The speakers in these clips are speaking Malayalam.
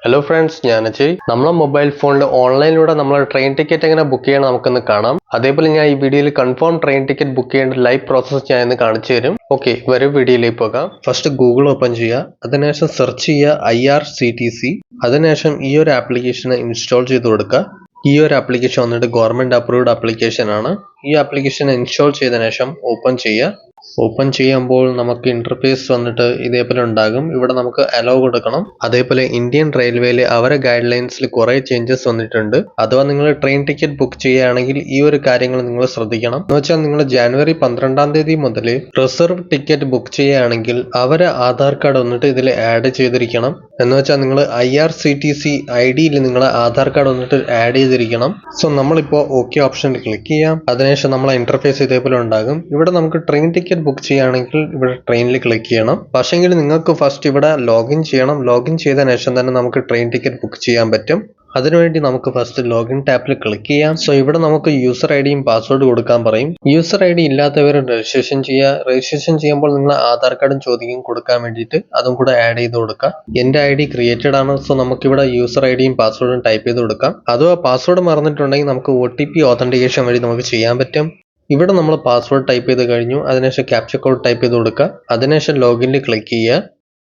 ഹലോ ഫ്രണ്ട്സ്, ഞാൻ അജയ്. നമ്മളെ മൊബൈൽ ഫോണിൽ ഓൺലൈനിലൂടെ നമ്മളെ ട്രെയിൻ ടിക്കറ്റ് എങ്ങനെ ബുക്ക് ചെയ്യണം നമുക്കൊന്ന് കാണാം. അതേപോലെ ഞാൻ ഈ വീഡിയോയിൽ കൺഫേം ട്രെയിൻ ടിക്കറ്റ് ബുക്ക് ചെയ്യേണ്ട ലൈവ് പ്രോസസ്സ് ഞാൻ ഇന്ന് കാണിച്ചു തരും. ഓക്കെ, വരും വീഡിയോയിലേക്ക് പോകാം. ഫസ്റ്റ് ഗൂഗിൾ ഓപ്പൺ ചെയ്യുക. അതിനുശേഷം സെർച്ച് ചെയ്യുക IRCTC. അതിനുശേഷം ഈ ഒരു ആപ്ലിക്കേഷൻ ഇൻസ്റ്റാൾ ചെയ്ത് കൊടുക്കുക. ഈ ഒരു ആപ്ലിക്കേഷൻ വന്നിട്ട് ഗവൺമെന്റ് അപ്രൂവ്ഡ് ആപ്ലിക്കേഷൻ ആണ്. ഈ ആപ്ലിക്കേഷൻ ഇൻസ്റ്റാൾ ചെയ്തതിനു ശേഷം ഓപ്പൺ ചെയ്യുക. ഓപ്പൺ ചെയ്യുമ്പോൾ നമുക്ക് ഇന്റർഫേസ് വന്നിട്ട് ഇതേപോലെ ഉണ്ടാകും. ഇവിടെ നമുക്ക് അലോ കൊടുക്കണം. അതേപോലെ ഇന്ത്യൻ റെയിൽവേയിൽ അവരെ ഗൈഡ് ലൈൻസിൽ കുറെ ചേഞ്ചസ് വന്നിട്ടുണ്ട്. അഥവാ നിങ്ങൾ ട്രെയിൻ ടിക്കറ്റ് ബുക്ക് ചെയ്യുകയാണെങ്കിൽ ഈ ഒരു കാര്യങ്ങൾ നിങ്ങൾ ശ്രദ്ധിക്കണം. എന്ന് വെച്ചാൽ നിങ്ങൾ ജനുവരി 12-ാം തീയതി മുതൽ റിസർവ് ടിക്കറ്റ് ബുക്ക് ചെയ്യുകയാണെങ്കിൽ അവരെ ആധാർ കാർഡ് വന്നിട്ട് ഇതിൽ ആഡ് ചെയ്തിരിക്കണം. എന്ന് വെച്ചാൽ നിങ്ങൾ IRCTC ID-യിൽ നിങ്ങളെ ആധാർ കാർഡ് വന്നിട്ട് ആഡ് ചെയ്തിരിക്കണം. സോ നമ്മളിപ്പോൾ ഓക്കെ ഓപ്ഷനിൽ ക്ലിക്ക് ചെയ്യാം. അതിനുശേഷം നമ്മളെ ഇന്റർഫേസ് ഇതേപോലെ ഉണ്ടാകും. ഇവിടെ നമുക്ക് ട്രെയിൻ ടിക്കറ്റ് ബുക്ക് ചെയ്യുകയാണെങ്കിൽ ഇവിടെ ട്രെയിനിൽ ക്ലിക്ക് ചെയ്യണം. പക്ഷെങ്കിൽ നിങ്ങൾക്ക് ഫസ്റ്റ് ഇവിടെ ലോഗിൻ ചെയ്യണം. ലോഗിൻ ചെയ്തതിനു ശേഷം തന്നെ നമുക്ക് ട്രെയിൻ ടിക്കറ്റ് ബുക്ക് ചെയ്യാൻ പറ്റും. അതിനുവേണ്ടി നമുക്ക് ഫസ്റ്റ് ലോഗിൻ ടാപ്പിൽ ക്ലിക്ക് ചെയ്യാം. സോ ഇവിടെ നമുക്ക് യൂസർ ഐഡിയും പാസ്വേഡ് കൊടുക്കാൻ പറയും. യൂസർ ID ഇല്ലാത്തവർ രജിസ്ട്രേഷൻ ചെയ്യുക. രജിസ്ട്രേഷൻ ചെയ്യുമ്പോൾ നിങ്ങൾ ആധാർ കാർഡും ചോദിക്കും കൊടുക്കാൻ വേണ്ടിയിട്ട്, അതും കൂടെ ആഡ് ചെയ്ത് കൊടുക്കുക. എന്റെ ID ക്രിയേറ്റഡ് ആണ്. സോ നമുക്കിവിടെ യൂസർ ഐഡിയും പാസ്വേഡും ടൈപ്പ് ചെയ്ത് കൊടുക്കാം. അഥവാ പാസ്വേഡ് മറന്നിട്ടുണ്ടെങ്കിൽ നമുക്ക് OTP ഓതന്റിക്കേഷൻ വഴി നമുക്ക് ചെയ്യാൻ പറ്റും. ഇവിടെ നമ്മൾ പാസ്വേഡ് ടൈപ്പ് ചെയ്ത് കഴിഞ്ഞു. അതിനുശേഷം ക്യാപ്ച കോഡ് ടൈപ്പ് ചെയ്ത് കൊടുക്കുക. അതിനുശേഷം ലോഗിനിൽ ക്ലിക്ക് ചെയ്യുക.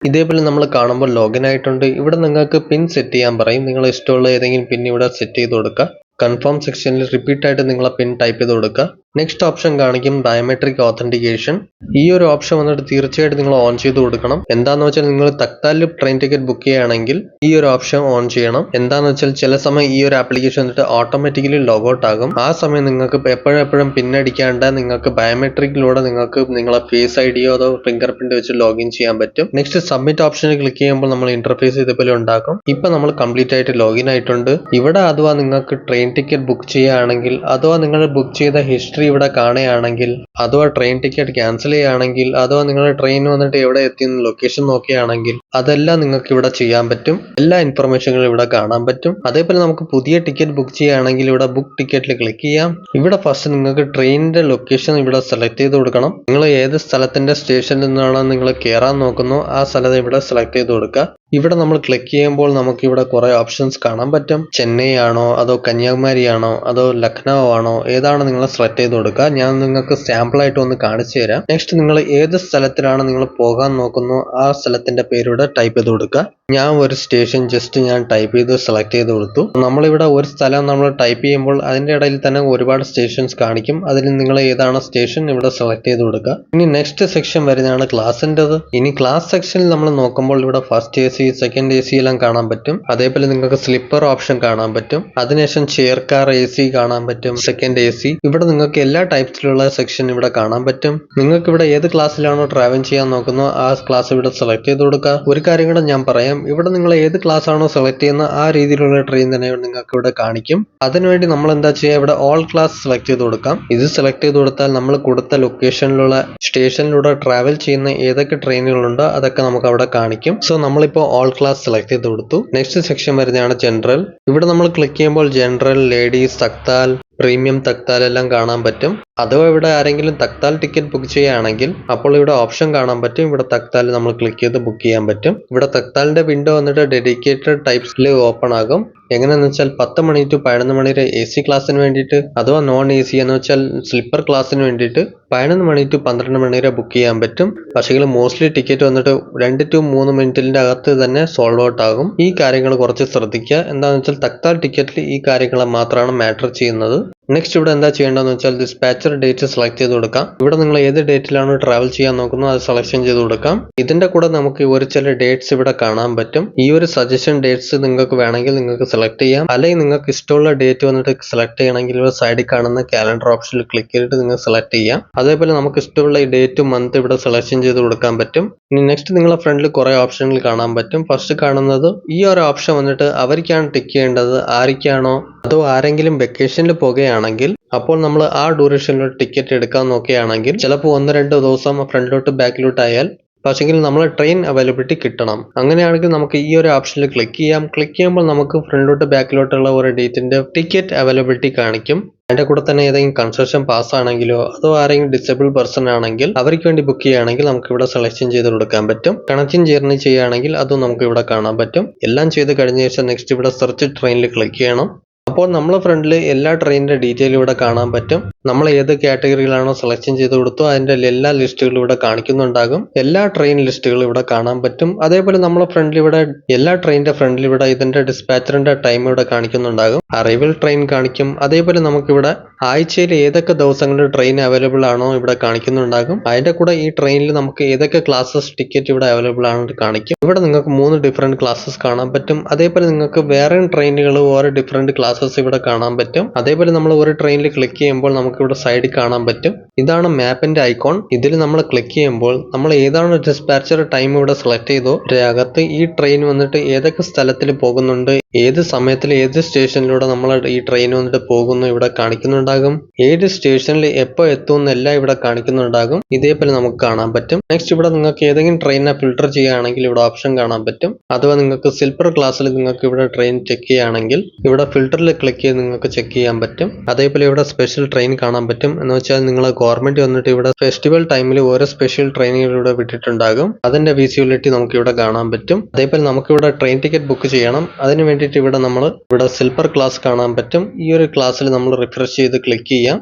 ഇതേപോലെ നമ്മൾ കാണുമ്പോൾ ലോഗിൻ ആയിട്ടുണ്ട്. ഇവിടെ നിങ്ങൾക്ക് പിൻ സെറ്റ് ചെയ്യാൻ പറയും. നിങ്ങൾ ഇഷ്ടമുള്ള ഏതെങ്കിലും പിൻ ഇവിടെ സെറ്റ് ചെയ്ത് കൊടുക്കുക. കൺഫേം സെക്ഷനിൽ റിപ്പീറ്റ് ആയിട്ട് നിങ്ങളെ പിൻ ടൈപ്പ് ചെയ്ത് കൊടുക്കുക. നെക്സ്റ്റ് ഓപ്ഷൻ കാണിക്കും ബയോമെട്രിക് ഓതന്റിക്കേഷൻ. ഈ ഒരു ഓപ്ഷൻ വന്നിട്ട് തീർച്ചയായിട്ടും നിങ്ങൾ ഓൺ ചെയ്ത് കൊടുക്കണം. എന്താന്ന് വെച്ചാൽ നിങ്ങൾ തത്കാലിൽ ട്രെയിൻ ടിക്കറ്റ് ബുക്ക് ചെയ്യുകയാണെങ്കിൽ ഈ ഒരു ഓപ്ഷൻ ഓൺ ചെയ്യണം. എന്താന്ന് വെച്ചാൽ ചില സമയം ഈ ഒരു ആപ്ലിക്കേഷൻ വന്നിട്ട് ഓട്ടോമാറ്റിക്കലി ലോഗൗട്ട് ആകും. ആ സമയം നിങ്ങൾക്ക് എപ്പോഴും പിൻ അടിക്കാണ്ട് നിങ്ങൾക്ക് ബയോമെട്രിക്കിലൂടെ നിങ്ങൾക്ക് നിങ്ങളെ ഫേസ് IDയോ അതോ ഫിംഗർ പ്രിന്റ് വെച്ച് ലോഗിൻ ചെയ്യാൻ പറ്റും. നെക്സ്റ്റ് സബ്മിറ്റ് ഓപ്ഷനിൽ ക്ലിക്ക് ചെയ്യുമ്പോൾ നമ്മൾ ഇന്റർഫേസ് ഇതേപോലെ ഉണ്ടാക്കും. ഇപ്പൊ നമ്മൾ കംപ്ലീറ്റ് ആയിട്ട് ലോഗിൻ ആയിട്ടുണ്ട്. ഇവിടെ അഥവാ നിങ്ങൾക്ക് ട്രെയിൻ ടിക്കറ്റ് ബുക്ക് ചെയ്യുകയാണെങ്കിൽ അഥവാ നിങ്ങൾ ബുക്ക് ചെയ്ത ഹിസ്റ്ററി ഇവിടെ കാണുകയാണെങ്കിൽ അഥവാ ട്രെയിൻ ടിക്കറ്റ് ക്യാൻസൽ ചെയ്യുകയാണെങ്കിൽ അഥവാ നിങ്ങളുടെ ട്രെയിൻ വന്നിട്ട് എവിടെ എത്തിയെന്ന് ലൊക്കേഷൻ നോക്കുകയാണെങ്കിൽ അതെല്ലാം നിങ്ങൾക്ക് ഇവിടെ ചെയ്യാൻ പറ്റും. എല്ലാ ഇൻഫർമേഷനുകളും ഇവിടെ കാണാൻ പറ്റും. അതേപോലെ നമുക്ക് പുതിയ ടിക്കറ്റ് ബുക്ക് ചെയ്യുകയാണെങ്കിൽ ഇവിടെ ബുക്ക് ടിക്കറ്റിൽ ക്ലിക്ക് ചെയ്യാം. ഇവിടെ ഫസ്റ്റ് നിങ്ങൾക്ക് ട്രെയിനിന്റെ ലൊക്കേഷൻ ഇവിടെ സെലക്ട് ചെയ്ത് കൊടുക്കണം. നിങ്ങൾ ഏത് സ്ഥലത്തിന്റെ സ്റ്റേഷനിൽ നിന്നാണ് നിങ്ങൾ കയറാൻ നോക്കുന്നു ആ സ്ഥലത്ത് ഇവിടെ സെലക്ട് ചെയ്ത് കൊടുക്കുക. ഇവിടെ നമ്മൾ ക്ലിക്ക് ചെയ്യുമ്പോൾ നമുക്ക് ഇവിടെ കുറെ ഓപ്ഷൻസ് കാണാൻ പറ്റും. ചെന്നൈ ആണോ അതോ കന്യാകുമാരി ആണോ അതോ ലക്നൗ ആണോ ഏതാണ് നിങ്ങൾ സെലക്ട് ചെയ്ത് കൊടുക്കുക. ഞാൻ നിങ്ങൾക്ക് സാമ്പിൾ ആയിട്ട് ഒന്ന് കാണിച്ചു തരാം. നെക്സ്റ്റ് നിങ്ങൾ ഏത് സ്ഥലത്തിലാണ് നിങ്ങൾ പോകാൻ നോക്കുന്നു ആ സ്ഥലത്തിന്റെ പേര് ഇവിടെ ടൈപ്പ് ചെയ്ത് കൊടുക്കുക. ഞാൻ ഒരു സ്റ്റേഷൻ ജസ്റ്റ് ഞാൻ ടൈപ്പ് ചെയ്ത് സെലക്ട് ചെയ്ത് കൊടുത്തു. നമ്മളിവിടെ ഒരു സ്ഥലം നമ്മൾ ടൈപ്പ് ചെയ്യുമ്പോൾ അതിന്റെ ഇടയിൽ തന്നെ ഒരുപാട് സ്റ്റേഷൻസ് കാണിക്കും. അതിൽ നിങ്ങൾ ഏതാണ് സ്റ്റേഷൻ ഇവിടെ സെലക്ട് ചെയ്ത് കൊടുക്കുക. ഇനി നെക്സ്റ്റ് സെക്ഷൻ വരുന്നതാണ് ക്ലാസിൻ്റെത്. ഇനി ക്ലാസ് സെക്ഷനിൽ നമ്മൾ നോക്കുമ്പോൾ ഇവിടെ ഫസ്റ്റ് AC സെക്കൻഡ് AC എല്ലാം കാണാൻ പറ്റും. അതേപോലെ നിങ്ങൾക്ക് സ്ലിപ്പർ ഓപ്ഷൻ കാണാൻ പറ്റും. അതിനുശേഷം ചെയർ കാർ AC കാണാൻ പറ്റും. സെക്കൻഡ് AC ഇവിടെ നിങ്ങൾക്ക് എല്ലാ ടൈപ്സിലുള്ള സെക്ഷൻ ഇവിടെ കാണാൻ പറ്റും. നിങ്ങൾക്ക് ഇവിടെ ഏത് ക്ലാസ്സിലാണോ ട്രാവൽ ചെയ്യാൻ നോക്കുന്നോ ആ ക്ലാസ് ഇവിടെ സെലക്ട് ചെയ്ത് കൊടുക്കുക. ഒരു കാര്യം കൂടെ ഞാൻ പറയാം, ഇവിടെ നിങ്ങൾ ഏത് ക്ലാസ് ആണോ സെലക്ട് ചെയ്യുന്ന ആ രീതിയിലുള്ള ട്രെയിൻ തന്നെ നിങ്ങൾക്ക് ഇവിടെ കാണിക്കും. അതിനുവേണ്ടി നമ്മൾ എന്താ ചെയ്യുക, ഇവിടെ ഓൾ ക്ലാസ് സെലക്ട് ചെയ്ത് കൊടുക്കാം. ഇത് സെലക്ട് ചെയ്ത് കൊടുത്താൽ നമ്മൾ കൊടുത്ത ലൊക്കേഷനിലുള്ള സ്റ്റേഷനിലൂടെ ട്രാവൽ ചെയ്യുന്ന ഏതൊക്കെ ട്രെയിനുകളുണ്ടോ അതൊക്കെ നമുക്ക് അവിടെ കാണിക്കും. സോ നമ്മളിപ്പോൾ ഓൾ ക്ലാസ് സെലക്ട് ചെയ്ത് കൊടുത്തു. നെക്സ്റ്റ് സെക്ഷൻ വരുന്നതാണ് ജനറൽ. ഇവിടെ നമ്മൾ ക്ലിക്ക് ചെയ്യുമ്പോൾ ജനറൽ, ലേഡീസ്, തക്താൽ, പ്രീമിയം, തക്താൽ എല്ലാം കാണാൻ പറ്റും. അഥവാ ഇവിടെ ആരെങ്കിലും തക്താൽ ടിക്കറ്റ് ബുക്ക് ചെയ്യുകയാണെങ്കിൽ അപ്പോൾ ഇവിടെ ഓപ്ഷൻ കാണാൻ പറ്റും. ഇവിടെ തക്താൽ നമ്മൾ ക്ലിക്ക് ചെയ്ത് ബുക്ക് ചെയ്യാൻ പറ്റും. ഇവിടെ തക്താലിന്റെ വിൻഡോ വന്നിട്ട് ഡെഡിക്കേറ്റഡ് ടൈപ്സിൽ ഓപ്പൺ ആകും. എങ്ങനെയെന്ന് വെച്ചാൽ 10 മണി ടു 11 മണി വരെ AC ക്ലാസ്സിന് വേണ്ടിയിട്ട് അഥവാ നോൺ AC എന്ന് വെച്ചാൽ സ്ലിപ്പർ ക്ലാസ്സിന് വേണ്ടിയിട്ട് 11 മണി ടു 12 മണി വരെ ബുക്ക് ചെയ്യാൻ പറ്റും. പക്ഷേ മോസ്റ്റ്ലി ടിക്കറ്റ് വന്നിട്ട് 2 to 3 മിനിറ്റിന്റെ അകത്ത് തന്നെ സോൾഡ് ഔട്ട് ആകും. ഈ കാര്യങ്ങൾ കുറച്ച് ശ്രദ്ധിക്കുക. എന്താണെന്ന് വെച്ചാൽ തക്താൽ ടിക്കറ്റിൽ ഈ കാര്യങ്ങൾ മാത്രമാണ് മാറ്റർ ചെയ്യുന്നത്. നെക്സ്റ്റ് ഇവിടെ എന്താ ചെയ്യേണ്ടതെന്ന് വെച്ചാൽ ഡിസ്പാച്ചർ ഡേറ്റ് സെലക്ട് ചെയ്ത് കൊടുക്കാം. ഇവിടെ നിങ്ങൾ ഏത് ഡേറ്റിലാണ് ട്രാവൽ ചെയ്യാൻ നോക്കുന്നത് അത് സെലക്ഷൻ ചെയ്ത് കൊടുക്കാം. ഇതിന്റെ കൂടെ നമുക്ക് ഒരു ചില ഡേറ്റ്സ് ഇവിടെ കാണാൻ പറ്റും. ഈ ഒരു സജഷൻ ഡേറ്റ്സ് നിങ്ങൾക്ക് വേണമെങ്കിൽ നിങ്ങൾക്ക് സെലക്ട് ചെയ്യാം. അല്ലെങ്കിൽ നിങ്ങൾക്ക് ഇഷ്ടമുള്ള ഡേറ്റ് വന്നിട്ട് സെലക്ട് ചെയ്യണമെങ്കിൽ ഇവിടെ സൈഡിൽ കാണുന്ന കാലണ്ടർ ഓപ്ഷനിൽ ക്ലിക്ക് ചെയ്തിട്ട് നിങ്ങൾ സെലക്ട് ചെയ്യാം. അതേപോലെ നമുക്ക് ഇഷ്ടമുള്ള ഈ ഡേറ്റ് മന്ത് ഇവിടെ സെലക്ഷൻ ചെയ്ത് കൊടുക്കാൻ പറ്റും. ഇനി നെക്സ്റ്റ് നിങ്ങളുടെ ഫ്രണ്ടിൽ കുറെ ഓപ്ഷനുകൾ കാണാൻ പറ്റും. ഫസ്റ്റ് കാണുന്നത് ഈ ഒരു ഓപ്ഷൻ വന്നിട്ട് അവർക്കാണ് ടിക്ക് ചെയ്യേണ്ടത്, ആർക്കാണോ അതോ ആരെങ്കിലും വെക്കേഷനിൽ പോകുകയാണെങ്കിൽ അപ്പോൾ നമ്മൾ ആ ഡ്യൂറേഷനിൽ ടിക്കറ്റ് എടുക്കാൻ നോക്കുകയാണെങ്കിൽ ചിലപ്പോൾ 1-2 ദിവസം ഫ്രണ്ടിലോട്ട് ബാക്കിലോട്ട് ആയാൽ പക്ഷെങ്കിൽ നമ്മൾ ട്രെയിൻ അവൈലബിലിറ്റി കിട്ടണം. അങ്ങനെയാണെങ്കിൽ നമുക്ക് ഈ ഒരു ഓപ്ഷനിൽ ക്ലിക്ക് ചെയ്യാം. ക്ലിക്ക് ചെയ്യുമ്പോൾ നമുക്ക് ഫ്രണ്ടിലോട്ട് ബാക്കിലോട്ടുള്ള ഒരു ഡേറ്റിന്റെ ടിക്കറ്റ് അവൈലബിലിറ്റി കാണിക്കും. അതിന്റെ കൂടെ തന്നെ ഏതെങ്കിലും കൺസ്ട്രക്ഷൻ പാസ് ആണെങ്കിലോ അതോ ആരെങ്കിലും ഡിസേബിൾ പേഴ്സൺ ആണെങ്കിൽ അവർക്ക് വേണ്ടി ബുക്ക് ചെയ്യുകയാണെങ്കിൽ നമുക്ക് ഇവിടെ സെലക്ഷൻ ചെയ്ത് കൊടുക്കാൻ പറ്റും. കണക്റ്റിംഗ് ജേർണി ചെയ്യുകയാണെങ്കിൽ അതും നമുക്ക് ഇവിടെ കാണാൻ പറ്റും. എല്ലാം ചെയ്ത് കഴിഞ്ഞ ശേഷം നെക്സ്റ്റ് ഇവിടെ സെർച്ച് ട്രെയിനിൽ ക്ലിക്ക് ചെയ്യണം. അപ്പോൾ നമ്മളെ ഫ്രണ്ടിൽ എല്ലാ ട്രെയിനിന്റെ ഡീറ്റെയിൽ ഇവിടെ കാണാൻ പറ്റും. നമ്മൾ ഏത് കാറ്റഗറിയിലാണോ സെലക്ഷൻ ചെയ്ത് കൊടുത്തോ അതിന്റെ എല്ലാ ലിസ്റ്റുകളും ഇവിടെ കാണിക്കുന്നുണ്ടാകും. എല്ലാ ട്രെയിൻ ലിസ്റ്റുകളും ഇവിടെ കാണാൻ പറ്റും. അതേപോലെ നമ്മളെ ഫ്രണ്ടിൽ ഇവിടെ എല്ലാ ട്രെയിനിന്റെ ഫ്രണ്ടിൽ ഇവിടെ ഇതിന്റെ ഡിസ്പാച്ചറിന്റെ ടൈം ഇവിടെ കാണിക്കുന്നുണ്ടാകും. അറൈവൽ ട്രെയിൻ കാണിക്കും. അതേപോലെ നമുക്കിവിടെ ആഴ്ചയിൽ ഏതൊക്കെ ദിവസങ്ങളിൽ ട്രെയിൻ അവൈലബിൾ ആണോ ഇവിടെ കാണിക്കുന്നുണ്ടാകും. അതിന്റെ കൂടെ ഈ ട്രെയിനിൽ നമുക്ക് ഏതൊക്കെ ക്ലാസ്സസ് ടിക്കറ്റ് ഇവിടെ അവൈലബിൾ ആണെന്ന് കാണിക്കും. ഇവിടെ നിങ്ങൾക്ക് 3 ഡിഫറെന്റ് ക്ലാസ്സസ് കാണാൻ പറ്റും. അതേപോലെ നിങ്ങൾക്ക് വേറെ ട്രെയിനുകൾ ഓരോ ഡിഫറെന്റ് ക്ലാസ്സസ് ഇവിടെ കാണാൻ പറ്റും. അതേപോലെ നമ്മൾ ഒരു ട്രെയിനിൽ ക്ലിക്ക് ചെയ്യുമ്പോൾ നമുക്ക് ഇവിടെ സൈഡിൽ കാണാൻ പറ്റും. ഇതാണ് മാപ്പിന്റെ ഐക്കോൺ. ഇതിൽ നമ്മൾ ക്ലിക്ക് ചെയ്യുമ്പോൾ നമ്മൾ ഏതാണ് ഡിസ്പാച്ചർ ടൈം ഇവിടെ സെലക്ട് ചെയ്തോ അകത്ത് ഈ ട്രെയിൻ വന്നിട്ട് ഏതൊക്കെ സ്ഥലത്തിൽ പോകുന്നുണ്ട്, ഏത് സമയത്തിൽ ഏത് സ്റ്റേഷനിലൂടെ നമ്മൾ ഈ ട്രെയിൻ വന്നിട്ട് പോകുന്നു ഇവിടെ കാണിക്കുന്നുണ്ടാകും. ഏത് സ്റ്റേഷനിൽ എപ്പോൾ എത്തും എന്നെല്ലാം ഇവിടെ കാണിക്കുന്നുണ്ടാകും. ഇതേപോലെ നമുക്ക് കാണാൻ പറ്റും. നെക്സ്റ്റ് ഇവിടെ നിങ്ങൾക്ക് ഏതെങ്കിലും ട്രെയിനിനെ ഫിൽട്ടർ ചെയ്യുകയാണെങ്കിൽ ഇവിടെ ഓപ്ഷൻ കാണാൻ പറ്റും. അഥവാ നിങ്ങൾക്ക് സ്ലീപ്പർ ക്ലാസ്സിൽ നിങ്ങൾക്ക് ഇവിടെ ട്രെയിൻ ചെക്ക് ചെയ്യുകയാണെങ്കിൽ ഇവിടെ ഫിൽട്ടറിൽ ക്ലിക്ക് ചെയ്ത് നിങ്ങൾക്ക് ചെക്ക് ചെയ്യാൻ പറ്റും. അതേപോലെ ഇവിടെ സ്പെഷ്യൽ ട്രെയിൻ കാണാൻ പറ്റും. എന്ന് വെച്ചാൽ നിങ്ങൾ ഗവൺമെന്റ് വന്നിട്ട് ഇവിടെ ഫെസ്റ്റിവൽ ടൈമിൽ ഓരോ സ്പെഷ്യൽ ട്രെയിനുകൾ ഇവിടെ വിട്ടിട്ടുണ്ടാകും. അതിന്റെ വിസിബിലിറ്റി നമുക്ക് ഇവിടെ കാണാൻ പറ്റും. അതേപോലെ നമുക്ക് ഇവിടെ ട്രെയിൻ ടിക്കറ്റ് ബുക്ക് ചെയ്യണം. അതിന് വേണ്ടിയിട്ട് ഇവിടെ നമ്മൾ ഇവിടെ സ്ലീപ്പർ ക്ലാസ് കാണാൻ പറ്റും. ഈ ഒരു ക്ലാസ്സിൽ നമ്മൾ റിഫ്രഷ് ചെയ്ത് ക്ലിക്ക് ചെയ്യാം.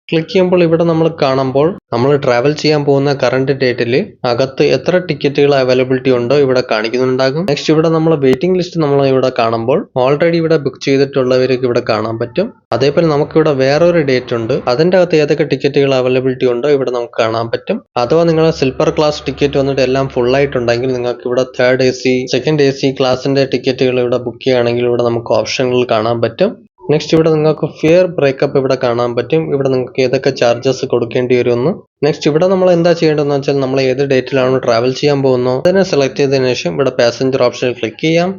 ക്ലിക്ക് ചെയ്യുമ്പോൾ ഇവിടെ നമ്മൾ കാണുമ്പോൾ നമ്മൾ ട്രാവൽ ചെയ്യാൻ പോകുന്ന കറന്റ് ഡേറ്റിൽ അകത്ത് എത്ര ടിക്കറ്റുകൾ അവൈലബിലിറ്റി ഉണ്ടോ ഇവിടെ കാണിക്കുന്നുണ്ടാകും. നെക്സ്റ്റ് ഇവിടെ നമ്മൾ വെയിറ്റിംഗ് ലിസ്റ്റ് നമ്മൾ ഇവിടെ കാണുമ്പോൾ ഓൾറെഡി ഇവിടെ ബുക്ക് ചെയ്തിട്ടുള്ളവർക്ക് ഇവിടെ കാണാൻ പറ്റും. അതേപോലെ നമുക്കിവിടെ വേറൊരു ഡേറ്റ് ഉണ്ട്. അതിന്റെ അകത്ത് ഏതൊക്കെ ടിക്കറ്റുകൾ അവൈലബിലിറ്റി ഉണ്ടോ ഇവിടെ നമുക്ക് കാണാൻ പറ്റും. അഥവാ നിങ്ങളെ സ്ലീപ്പർ ക്ലാസ് ടിക്കറ്റ് വന്നിട്ട് എല്ലാം ഫുൾ ആയിട്ടുണ്ടെങ്കിൽ നിങ്ങൾക്ക് ഇവിടെ തേർഡ് AC, സെക്കൻഡ് AC ക്ലാസിന്റെ ടിക്കറ്റുകൾ ഇവിടെ ബുക്ക് ചെയ്യുകയാണെങ്കിൽ ഇവിടെ നമുക്ക് ഓപ്ഷനുകൾ കാണാൻ പറ്റും. നെക്സ്റ്റ് ഇവിടെ നിങ്ങൾക്ക് ഫെയർ ബ്രേക്കപ്പ് ഇവിടെ കാണാൻ പറ്റും. ഇവിടെ നിങ്ങൾക്ക് ഏതൊക്കെ ചാർജസ് കൊടുക്കേണ്ടി വരുമെന്ന്. നെക്സ്റ്റ് ഇവിടെ നമ്മൾ എന്താ ചെയ്യേണ്ടതെന്ന് വെച്ചാൽ നമ്മൾ ഏത് ഡേറ്റിലാണോ ട്രാവൽ ചെയ്യാൻ പോകുന്നത് അതിനെ സെലക്ട് ചെയ്തതിനു ശേഷം ഇവിടെ പാസഞ്ചർ ഓപ്ഷനിൽ ക്ലിക്ക് ചെയ്യാം.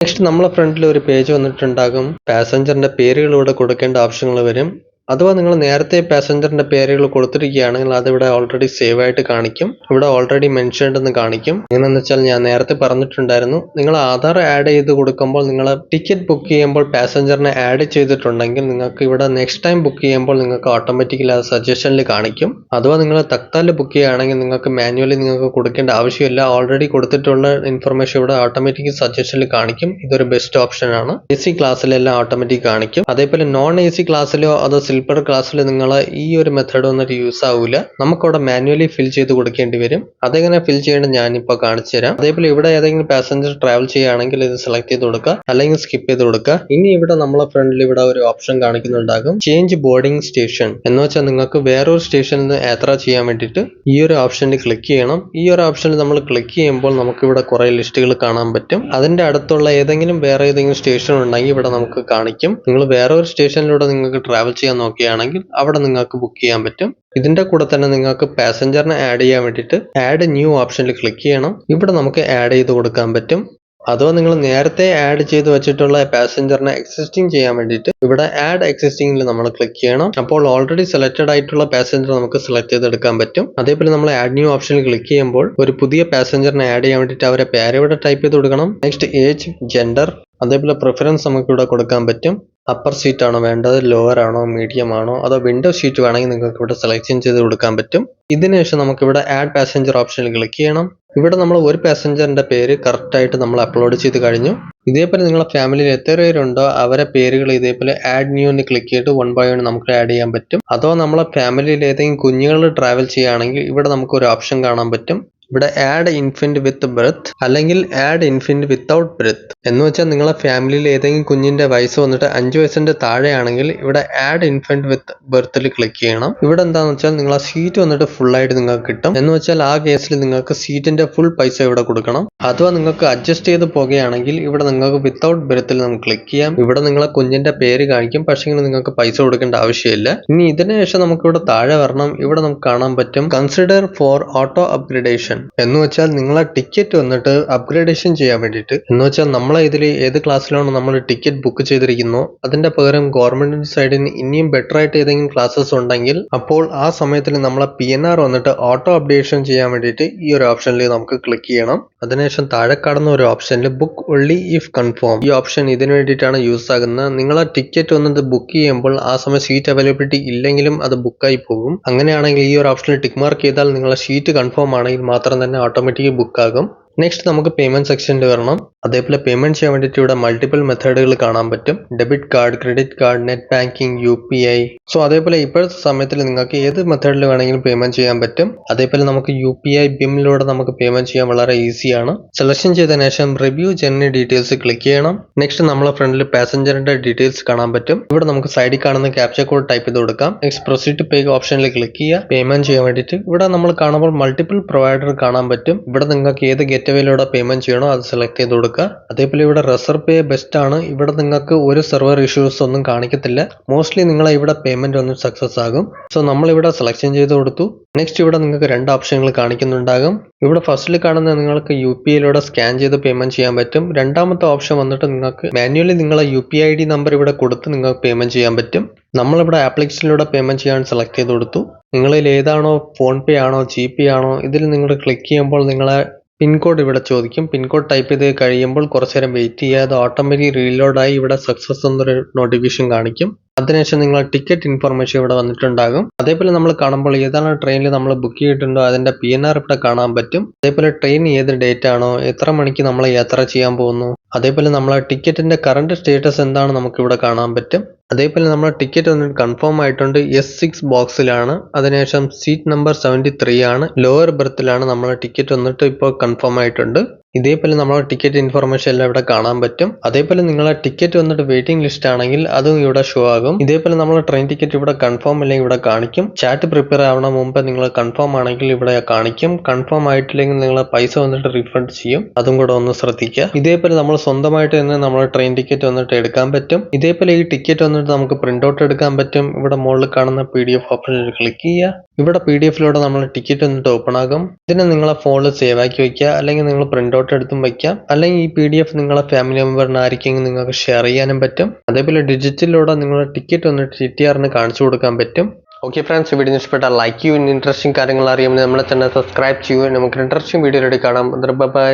നെക്സ്റ്റ് നമ്മളെ ഫ്രണ്ടിൽ ഒരു പേജ് വന്നിട്ടുണ്ടാകും. പാസഞ്ചറിന്റെ പേരുകൾ ഇവിടെ കൊടുക്കേണ്ട ഓപ്ഷനുകൾ വരും. അഥവാ നിങ്ങൾ നേരത്തെ പാസഞ്ചറിന്റെ പേരുകൾ കൊടുത്തിരിക്കുകയാണെങ്കിൽ അതിവിടെ ഓൾറെഡി സേവ് ആയിട്ട് കാണിക്കും. ഇവിടെ ഓൾറെഡി മെൻഷൻഡ് എന്ന് കാണിക്കും. എങ്ങനെയെന്ന് വെച്ചാൽ ഞാൻ നേരത്തെ പറഞ്ഞിട്ടുണ്ടായിരുന്നു, നിങ്ങൾ ആധാർ ആഡ് ചെയ്ത് കൊടുക്കുമ്പോൾ നിങ്ങൾ ടിക്കറ്റ് ബുക്ക് ചെയ്യുമ്പോൾ പാസഞ്ചറിനെ ആഡ് ചെയ്തിട്ടുണ്ടെങ്കിൽ നിങ്ങൾക്ക് ഇവിടെ നെക്സ്റ്റ് ടൈം ബുക്ക് ചെയ്യുമ്പോൾ നിങ്ങൾക്ക് ഓട്ടോമാറ്റിക്കലി അത് സജഷനിൽ കാണിക്കും. അഥവാ നിങ്ങൾ തത്കാലം ബുക്ക് ചെയ്യുകയാണെങ്കിൽ നിങ്ങൾക്ക് മാനുവലി നിങ്ങൾക്ക് കൊടുക്കേണ്ട ആവശ്യമില്ല. ഓൾറെഡി കൊടുത്തിട്ടുള്ള ഇൻഫർമേഷൻ ഇവിടെ ഓട്ടോമാറ്റിക് സജഷനിൽ കാണിക്കും. ഇതൊരു ബെസ്റ്റ് ഓപ്ഷൻ ആണ്. AC ക്ലാസ്സിലെല്ലാം ഓട്ടോമാറ്റിക് കാണിക്കും. അതേപോലെ നോൺ AC ക്ലാസ്സിലോ അതോ സ്ലീപ്പർ ക്ലാസ്സിൽ നിങ്ങൾ ഈ ഒരു മെത്തേഡ് വന്നിട്ട് യൂസ് ആവില്ല. നമുക്കവിടെ മാനുവലി ഫിൽ ചെയ്ത് കൊടുക്കേണ്ടി വരും. അതെങ്ങനെ ഫിൽ ചെയ്യേണ്ടത് ഞാനിപ്പോൾ കാണിച്ചു തരാം. അതേപോലെ ഇവിടെ ഏതെങ്കിലും പാസഞ്ചർ ട്രാവൽ ചെയ്യുകയാണെങ്കിൽ ഇത് സെലക്ട് ചെയ്ത് കൊടുക്കുക, അല്ലെങ്കിൽ സ്കിപ്പ് ചെയ്ത് കൊടുക്കുക. ഇനി ഇവിടെ നമ്മളെ ഫ്രണ്ടിൽ ഇവിടെ ഒരു ഓപ്ഷൻ കാണിക്കുന്നുണ്ടാകും, ചേഞ്ച് ബോർഡിംഗ് സ്റ്റേഷൻ. എന്ന് വെച്ചാൽ നിങ്ങൾക്ക് വേറൊരു സ്റ്റേഷനിൽ നിന്ന് യാത്ര ചെയ്യാൻ വേണ്ടിയിട്ട് ഈ ഒരു ഓപ്ഷനിൽ ക്ലിക്ക് ചെയ്യണം. ഈ ഒരു ഓപ്ഷനിൽ നമ്മൾ ക്ലിക്ക് ചെയ്യുമ്പോൾ നമുക്ക് ഇവിടെ കുറെ ലിസ്റ്റുകൾ കാണാൻ പറ്റും. അതിന്റെ അടുത്തുള്ള വേറെ ഏതെങ്കിലും സ്റ്റേഷൻ ഉണ്ടെങ്കിൽ ഇവിടെ നമുക്ക് കാണിക്കും. നിങ്ങൾ വേറെ ഒരു സ്റ്റേഷനിലൂടെ നിങ്ങൾക്ക് ട്രാവൽ ചെയ്യാൻ നോക്കുകയാണെങ്കിൽ അവിടെ നിങ്ങൾക്ക് ബുക്ക് ചെയ്യാൻ പറ്റും. ഇതിന്റെ കൂടെ തന്നെ നിങ്ങൾക്ക് പാസഞ്ചറിനെ ആഡ് ചെയ്യാൻ വേണ്ടിയിട്ട് ആഡ് ന്യൂ ഓപ്ഷനിൽ ക്ലിക്ക് ചെയ്യണം. ഇവിടെ നമുക്ക് ആഡ് ചെയ്ത് കൊടുക്കാൻ പറ്റും. അഥവാ നിങ്ങൾ നേരത്തെ ആഡ് ചെയ്ത് വെച്ചിട്ടുള്ള പാസഞ്ചറിനെ എക്സിസ്റ്റിംഗ് ചെയ്യാൻ വേണ്ടിയിട്ട് ഇവിടെ ആഡ് എക്സിസ്റ്റിംഗിൽ നമ്മൾ ക്ലിക്ക് ചെയ്യണം. അപ്പോൾ ഓൾറെഡി സെലക്റ്റഡ് ആയിട്ടുള്ള പാസഞ്ചർ നമുക്ക് സെലക്ട് ചെയ്തെടുക്കാൻ പറ്റും. അതേപോലെ നമ്മൾ ആഡ് ന്യൂ ഓപ്ഷനിൽ ക്ലിക്ക് ചെയ്യുമ്പോൾ ഒരു പുതിയ പാസഞ്ചറിനെ ആഡ് ചെയ്യാൻ വേണ്ടിയിട്ട് അവരെ പേര് ഇവിടെ ടൈപ്പ് ചെയ്ത് കൊടുക്കണം. നെക്സ്റ്റ് ഏജ്, ജെൻഡർ, അതേപോലെ പ്രിഫറൻസ് നമുക്ക് ഇവിടെ കൊടുക്കാൻ പറ്റും. അപ്പർ സീറ്റ് ആണോ വേണ്ടത്, ലോവർ ആണോ, മീഡിയം ആണോ, അതോ വിൻഡോ സീറ്റ് വേണമെങ്കിൽ നിങ്ങൾക്ക് ഇവിടെ സെലക്ഷൻ ചെയ്ത് കൊടുക്കാൻ പറ്റും. ഇതിനുശേഷം നമുക്ക് ഇവിടെ ആഡ് പാസഞ്ചർ ഓപ്ഷനിൽ ക്ലിക്ക് ചെയ്യണം. ഇവിടെ നമ്മൾ ഒരു പാസഞ്ചറിന്റെ പേര് കറക്റ്റ് ആയിട്ട് നമ്മൾ അപ്ലോഡ് ചെയ്ത് കഴിഞ്ഞു. ഇതേപോലെ നിങ്ങളുടെ ഫാമിലിയിൽ എത്ര പേരുണ്ടോ അവരെ പേരുകൾ ഇതേപോലെ ആഡ് ന്യൂ എന്ന് ക്ലിക്ക് ചെയ്തിട്ട് 1 by 1 നമുക്ക് ആഡ് ചെയ്യാൻ പറ്റും. അതോ നമ്മളെ ഫാമിലിയിൽ ഏതെങ്കിലും കുഞ്ഞുങ്ങൾ ട്രാവൽ ചെയ്യുകയാണെങ്കിൽ ഇവിടെ നമുക്ക് ഒരു ഓപ്ഷൻ കാണാൻ പറ്റും. ഇവിടെ ആഡ് ഇൻഫന്റ് വിത്ത് ബർത്ത് അല്ലെങ്കിൽ ആഡ് ഇൻഫന്റ് വിത്തൗട്ട് ബർത്ത്. എന്ന് വെച്ചാൽ നിങ്ങളെ ഫാമിലിയിൽ ഏതെങ്കിലും കുഞ്ഞിന്റെ വയസ്സ് വന്നിട്ട് 5 വയസ്സിന്റെ താഴെയാണെങ്കിൽ ഇവിടെ ആഡ് ഇൻഫന്റ് വിത്ത് ബർത്തിൽ ക്ലിക്ക് ചെയ്യണം. ഇവിടെ എന്താണെന്ന് വെച്ചാൽ നിങ്ങളെ സീറ്റ് വന്നിട്ട് ഫുൾ ആയിട്ട് നിങ്ങൾക്ക് കിട്ടും. എന്ന് വെച്ചാൽ ആ കേസിൽ നിങ്ങൾക്ക് സീറ്റിന്റെ ഫുൾ പൈസ ഇവിടെ കൊടുക്കണം. അഥവാ നിങ്ങൾക്ക് അഡ്ജസ്റ്റ് ചെയ്ത് പോകുകയാണെങ്കിൽ ഇവിടെ നിങ്ങൾക്ക് വിത്തൗട്ട് ബർത്തിൽ നമുക്ക് ക്ലിക്ക് ചെയ്യാം. ഇവിടെ നിങ്ങളെ കുഞ്ഞിന്റെ പേര് കാണിക്കും, പക്ഷേ നിങ്ങൾക്ക് പൈസ കൊടുക്കേണ്ട ആവശ്യമില്ല. ഇനി ഇതിനുശേഷം നമുക്ക് ഇവിടെ താഴെ വരണം. ഇവിടെ നമുക്ക് കാണാൻ പറ്റും കൺസിഡർ ഫോർ ഓട്ടോ അപ്ഗ്രഡേഷൻ. എന്ന് വെച്ചാൽ നിങ്ങളെ ടിക്കറ്റ് വന്നിട്ട് അപ്ഗ്രേഡേഷൻ ചെയ്യാൻ വേണ്ടിയിട്ട്, എന്ന് വെച്ചാൽ നമ്മളെ ഇതിൽ ഏത് ക്ലാസ്സിലാണോ നമ്മൾ ടിക്കറ്റ് ബുക്ക് ചെയ്തിരിക്കുന്നോ അതിന്റെ പകരം ഗവൺമെന്റിന്റെ സൈഡിൽ നിന്ന് ഇനിയും ബെറ്റർ ആയിട്ട് ഏതെങ്കിലും ക്ലാസ്സസ് ഉണ്ടെങ്കിൽ അപ്പോൾ ആ സമയത്തിൽ നമ്മളെ PNR വന്നിട്ട് ഓട്ടോ അപ്ഡേഷൻ ചെയ്യാൻ വേണ്ടിയിട്ട് ഈ ഒരു ഓപ്ഷനിൽ നമുക്ക് ക്ലിക്ക് ചെയ്യണം. അതിനുശേഷം താഴെ കാണുന്ന ഒരു ഓപ്ഷനിൽ ബുക്ക് ഒൺലി ഇഫ് കൺഫേം, ഈ ഓപ്ഷൻ ഇതിനു വേണ്ടിയിട്ടാണ് യൂസ് ആകുന്നത്. നിങ്ങളെ ടിക്കറ്റ് വന്നിട്ട് ബുക്ക് ചെയ്യുമ്പോൾ ആ സമയം സീറ്റ് അവൈലബിലിറ്റി ഇല്ലെങ്കിലും അത് ബുക്കായി പോകും. അങ്ങനെയാണെങ്കിൽ ഈ ഒരു ഓപ്ഷനിൽ ടിക്ക് മാർക്ക് ചെയ്താൽ നിങ്ങളെ ഷീറ്റ് കൺഫേം ആണെങ്കിൽ മാത്രം തന്നെ ഓട്ടോമാറ്റിക് ബുക്ക് ആകും. നെക്സ്റ്റ് നമുക്ക് പേയ്മെന്റ് സെക്ഷനിൽ വരണം. അതേപോലെ പേയ്മെന്റ് ചെയ്യാൻ വേണ്ടിയിട്ട് ഇവിടെ മൾട്ടിപ്പിൾ മെത്തേഡുകൾ കാണാൻ പറ്റും. Debit card, credit card, net banking, UPI. So അതേപോലെ ഇപ്പോഴത്തെ സമയത്തിൽ നിങ്ങൾക്ക് ഏത് മെത്തേഡിൽ വേണമെങ്കിലും പേയ്മെന്റ് ചെയ്യാൻ പറ്റും. അതേപോലെ നമുക്ക് UPI BIM-ലൂടെ നമുക്ക് പേയ്മെന്റ് ചെയ്യാൻ വളരെ ഈസിയാണ്. സെലക്ഷൻ ചെയ്തതിനു ശേഷം റിവ്യൂ ജേർണി ഡീറ്റെയിൽസ് ക്ലിക്ക് ചെയ്യണം. നെക്സ്റ്റ് നമ്മളെ ഫ്രണ്ടിൽ പാസഞ്ചറിന്റെ ഡീറ്റെയിൽസ് കാണാൻ പറ്റും. ഇവിടെ നമുക്ക് സൈഡിൽ കാണുന്ന ക്യാപ്ച കോഡ് ടൈപ്പ് ചെയ്ത് കൊടുക്കാം. നെക്സ്റ്റ് പ്രൊസീഡ് ടു പേ ഓപ്ഷനിൽ ക്ലിക്ക് ചെയ്യുക. പേയ്മെന്റ് ചെയ്യാൻ വേണ്ടിയിട്ട് ഇവിടെ നമ്മൾ കാണുമ്പോൾ മൾട്ടിപ്പിൾ പ്രൊവൈഡർ കാണാൻ പറ്റും. ഇവിടെ നിങ്ങൾക്ക് ഏത് ഗേറ്റ്വേയിലൂടെ പേയ്മെന്റ് ചെയ്യണോ അത് സെലക്ട് ചെയ്ത് കൊടുക്കുക. അതേപോലെ ഇവിടെ റിസർവ് പേ ബെസ്റ്റ് ആണ്. ഇവിടെ നിങ്ങൾക്ക് ഒരു സെർവർ ഇഷ്യൂസ് ഒന്നും കാണിക്കത്തില്ല. മോസ്റ്റ്ലി നിങ്ങളെ ഇവിടെ പേയ്മെന്റ് ഒന്നും സക്സസ് ആകും. സോ നമ്മൾ ഇവിടെ സെലക്ഷൻ ചെയ്ത് കൊടുത്തു. നെക്സ്റ്റ് ഇവിടെ നിങ്ങൾക്ക് രണ്ട് ഓപ്ഷനുകൾ കാണിക്കുന്നുണ്ടാകും. ഇവിടെ ഫസ്റ്റിൽ കാണുന്ന നിങ്ങൾക്ക് UPI-യിലൂടെ സ്കാൻ ചെയ്ത് പേയ്മെന്റ് ചെയ്യാൻ പറ്റും. രണ്ടാമത്തെ ഓപ്ഷൻ വന്നിട്ട് നിങ്ങൾക്ക് മാനുവലി നിങ്ങളെ UPI ID നമ്പർ ഇവിടെ കൊടുത്ത് നിങ്ങൾക്ക് പേയ്മെന്റ് ചെയ്യാൻ പറ്റും. നമ്മളിവിടെ ആപ്ലിക്കേഷനിലൂടെ പേയ്മെന്റ് ചെയ്യാൻ സെലക്ട് ചെയ്ത് കൊടുത്തു. നിങ്ങളിൽ ഏതാണോ ഫോൺ പേ ആണോ GP ആണോ ഇതിൽ നിങ്ങൾ ക്ലിക്ക് ചെയ്യുമ്പോൾ നിങ്ങളെ പിൻകോഡ് ഇവിടെ ചോദിക്കും. പിൻകോഡ് ടൈപ്പ് ചെയ്ത് കഴിയുമ്പോൾ കുറച്ചു നേരം വെയിറ്റ് ചെയ്യുക. അത് ഓട്ടോമാറ്റിക് റീലോഡായി ഇവിടെ സക്സസ് എന്നൊരു നോട്ടിഫിക്കേഷൻ കാണിക്കും. അതിനുശേഷം നിങ്ങൾ ടിക്കറ്റ് ഇൻഫർമേഷൻ ഇവിടെ വന്നിട്ടുണ്ടാകും. അതേപോലെ നമ്മൾ കാണുമ്പോൾ ഏതാണ് ട്രെയിനിൽ നമ്മൾ ബുക്ക് ചെയ്തിട്ടുണ്ടോ അതിന്റെ PNR ഇവിടെ കാണാൻ പറ്റും. അതേപോലെ ട്രെയിൻ ഏത് ഡേറ്റ് ആണോ, എത്ര മണിക്ക് നമ്മൾ യാത്ര ചെയ്യാൻ പോകുന്നു, അതേപോലെ നമ്മളെ ടിക്കറ്റിന്റെ കറണ്ട് സ്റ്റേറ്റസ് എന്താണ് നമുക്ക് ഇവിടെ കാണാൻ പറ്റും. അതേപോലെ നമ്മളെ ടിക്കറ്റ് വന്നിട്ട് കൺഫേം ആയിട്ടുണ്ട്. S6 ബോക്സിലാണ്. അതിനുശേഷം സീറ്റ് നമ്പർ 73 ആണ്. ലോവർ ബെർത്തിലാണ് നമ്മളെ ടിക്കറ്റ് വന്നിട്ട് ഇപ്പോൾ കൺഫേം ആയിട്ടുണ്ട്. ഇതേപോലെ നമ്മളെ ടിക്കറ്റ് ഇൻഫർമേഷൻ എല്ലാം ഇവിടെ കാണാൻ പറ്റും. അതേപോലെ നിങ്ങളെ ടിക്കറ്റ് വന്നിട്ട് വെയിറ്റിംഗ് ലിസ്റ്റ് ആണെങ്കിൽ അതും ഇവിടെ ഷോ ആകും. ഇതേപോലെ നമ്മളെ ട്രെയിൻ ടിക്കറ്റ് ഇവിടെ കൺഫേം അല്ലെങ്കിൽ ഇവിടെ കാണിക്കും. ചാറ്റ് പ്രിപ്പയർ ആവണ മുമ്പ് നിങ്ങൾ കൺഫേം ആണെങ്കിൽ ഇവിടെ കാണിക്കും. കൺഫേം ആയിട്ടില്ലെങ്കിൽ നിങ്ങളെ പൈസ വന്നിട്ട് റീഫണ്ട് ചെയ്യും. അതും കൂടെ ഒന്ന് ശ്രദ്ധിക്കുക. ഇതേപോലെ നമ്മൾ സ്വന്തമായിട്ട് തന്നെ നമ്മളെ ട്രെയിൻ ടിക്കറ്റ് വന്നിട്ട് എടുക്കാൻ പറ്റും. ഇതേപോലെ ഈ ടിക്കറ്റ് വന്നിട്ട് നമുക്ക് പ്രിന്റ് ഔട്ട് എടുക്കാൻ പറ്റും. ഇവിടെ മുകളിൽ കാണുന്ന PDF ഓപ്ഷനിൽ ക്ലിക്ക് ചെയ്യുക. ഇവിടെ PDF-ലൂടെ നമ്മൾ ടിക്കറ്റ് വന്നിട്ട് ഓപ്പൺ ആകും. ഇതിനെ നിങ്ങളെ ഫോണിൽ സേവ് ആക്കി വെക്കുക, അല്ലെങ്കിൽ നിങ്ങൾ പ്രിന്റ് ഔട്ട് എടുത്തും വയ്ക്കാം. അല്ലെങ്കിൽ ഈ PDF നിങ്ങളെ ഫാമിലി മെമ്പറിന് ആയിരിക്കെങ്കിലും നിങ്ങൾക്ക് ഷെയർ ചെയ്യാനും പറ്റും. അതേപോലെ ഡിജിറ്റലിലൂടെ നിങ്ങളെ ടിക്കറ്റ് വന്നിട്ട് TTR-ന് കാണിച്ചു കൊടുക്കാൻ പറ്റും. ഓക്കെ ഫ്രണ്ട്സ്, വീഡിയോ ഇഷ്ടപ്പെട്ടാൽ ലൈക്ക് ചെയ്യൂ. ഇൻട്രസ്റ്റിംഗ് കാര്യങ്ങൾ അറിയാമെങ്കിൽ നമ്മളെ തന്നെ സബ്സ്ക്രൈബ് ചെയ്യൂ. നമുക്ക് ഇൻട്രസ്റ്റിംഗ് വീഡിയോയിലൂടെ കാണാം. ബൈ.